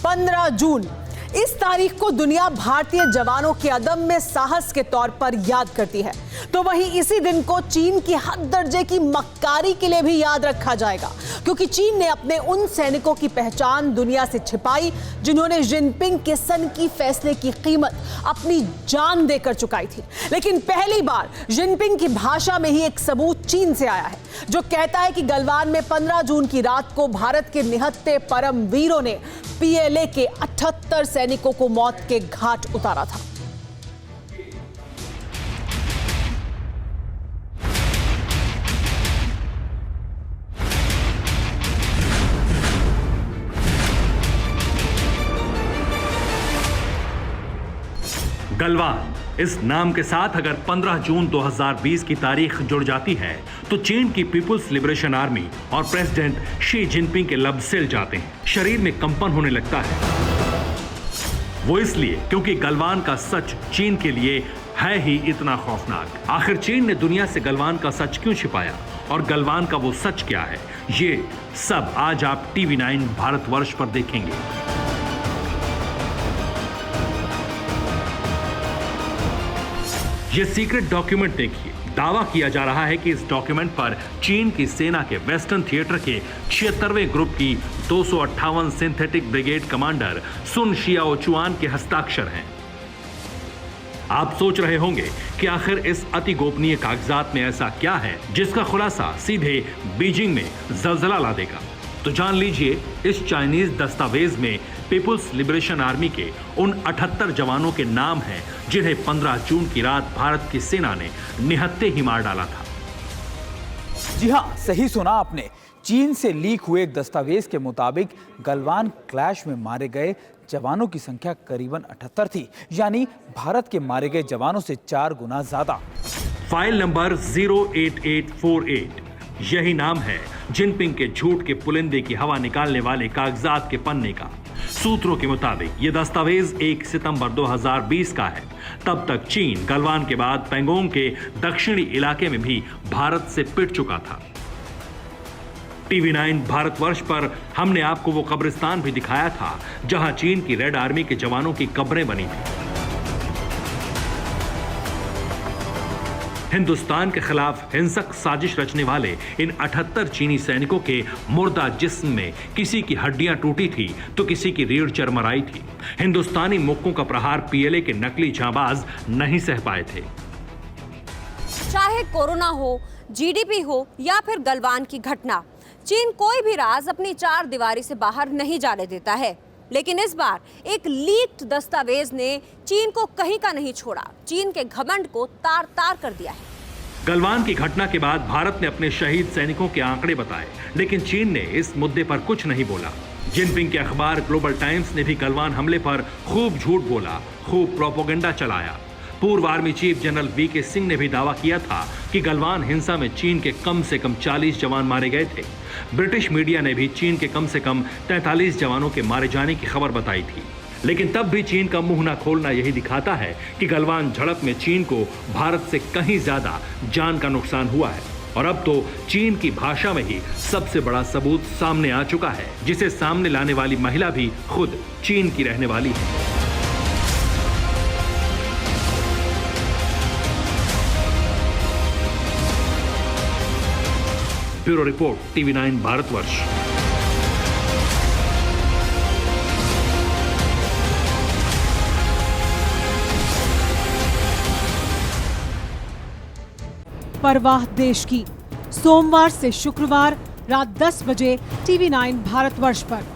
15 जून। इस तारीख को दुनिया भारतीय जवानों के अदम्य साहस के तौर पर याद करती है, तो वहीं इसी दिन को चीन की हद दर्जे की मक्कारी के लिए भी याद रखा जाएगा, क्योंकि चीन ने अपने उन सैनिकों की पहचान दुनिया से छिपाई जिन्होंने जिनपिंग के सन की फैसले की कीमत अपनी जान देकर चुकाई थी। लेकिन पहली बार जिनपिंग की भाषा में ही एक सबूत चीन से आया है, जो कहता है कि गलवान में 15 जून की रात को भारत के निहत्थे परम वीरों ने पीएलए के 78 सैनिकों को मौत के घाट उतारा था। गलवान इस नाम के साथ अगर 15 जून 2020 की तारीख जुड़ जाती है तो चीन की पीपुल्स लिबरेशन आर्मी और प्रेसिडेंट शी जिनपिंग के लब सिल जाते हैं। शरीर में कंपन होने लगता है। वो इसलिए क्योंकि गलवान का सच चीन के लिए है ही इतना खौफनाक। आखिर चीन ने दुनिया से गलवान का सच क्यों छिपाया और गलवान का वो सच क्या है, ये सब आज आप TV9 भारतवर्ष पर देखेंगे। ये सीक्रेट डॉक्यूमेंट देखिए। दावा किया जा रहा है कि इस डॉक्यूमेंट पर चीन की सेना के वेस्टर्न थिएटर के 76वें ग्रुप की 258 सिंथेटिक ब्रिगेड कमांडर सुन शियाओचुआन के हस्ताक्षर हैं। आप सोच रहे होंगे कि आखिर इस अति गोपनीय कागजात में ऐसा क्या है जिसका खुलासा सीधे बीजिंग में जलजला ला देगा। तो जान लीजिए, इस चाइनीज दस्तावेज में पीपुल्स लिबरेशन आर्मी के उन 78 जवानों के नाम हैं जिन्हें 15 जून की रात भारत की सेना ने निहत्थे ही मार डाला था। जी हां, सही सुना आपने। चीन से लीक हुए एक दस्तावेज के मुताबिक गलवान क्लैश में मारे गए जवानों की संख्या करीबन 78 थी, यानी भारत के मारे गए जवानों से 4 गुना ज्यादा। फाइल नंबर 08848 यही नाम है जिनपिंग के झूठ के पुलिंदे की हवा निकालने वाले कागजात के पन्ने का। सूत्रों के मुताबिक यह दस्तावेज 1 सितंबर 2020 का है। तब तक चीन गलवान के बाद पैंगोंग के दक्षिणी इलाके में भी भारत से पिट चुका था। TV9 भारतवर्ष पर हमने आपको वो कब्रिस्तान भी दिखाया था जहां चीन की रेड आर्मी के जवानों की कब्रें बनी थी। हिंदुस्तान के खिलाफ हिंसक साजिश रचने वाले इन 78 चीनी सैनिकों के मुर्दा जिस्म में किसी की हड्डियां टूटी थी तो किसी की रीढ़ चरमराई थी। हिंदुस्तानी मुक्कों का प्रहार पीएलए के नकली जांबाज नहीं सह पाए थे। चाहे कोरोना हो, जीडीपी हो या फिर गलवान की घटना, चीन कोई भी राज अपनी 4 दीवारी से बाहर नहीं जाने देता है। लेकिन इस बार एक लीक्ड दस्तावेज ने चीन को कहीं का नहीं छोड़ा। चीन के घमंड को तार तार कर दिया है। गलवान की घटना के बाद भारत ने अपने शहीद सैनिकों के आंकड़े बताए, लेकिन चीन ने इस मुद्दे पर कुछ नहीं बोला। जिनपिंग के अखबार ग्लोबल टाइम्स ने भी गलवान हमले पर खूब झूठ बोला, खूब प्रोपेगेंडा चलाया। पूर्व army chief general VK Singh ने भी दावा किया था कि गलवान हिंसा में चीन के कम से कम 40 जवान मारे गए थे। ब्रिटिश मीडिया ने भी चीन के कम से कम 43 जवानों के मारे जाने की खबर बताई थी। लेकिन तब भी चीन का मुंह न खोलना यही दिखाता है कि गलवान झड़प में चीन को भारत से कहीं ज्यादा जान का नुकसान हुआ है। और अब तो चीन की भाषा में ही सबसे बड़ा सबूत सामने आ चुका है, जिसे सामने लाने वाली महिला भी खुद चीन की रहने वाली है। Bureau report, TV9 Bharatvarsh. परवाह देश की, सोमवार से शुक्रवार रात 10 बजे TV9 भारतवर्ष पर।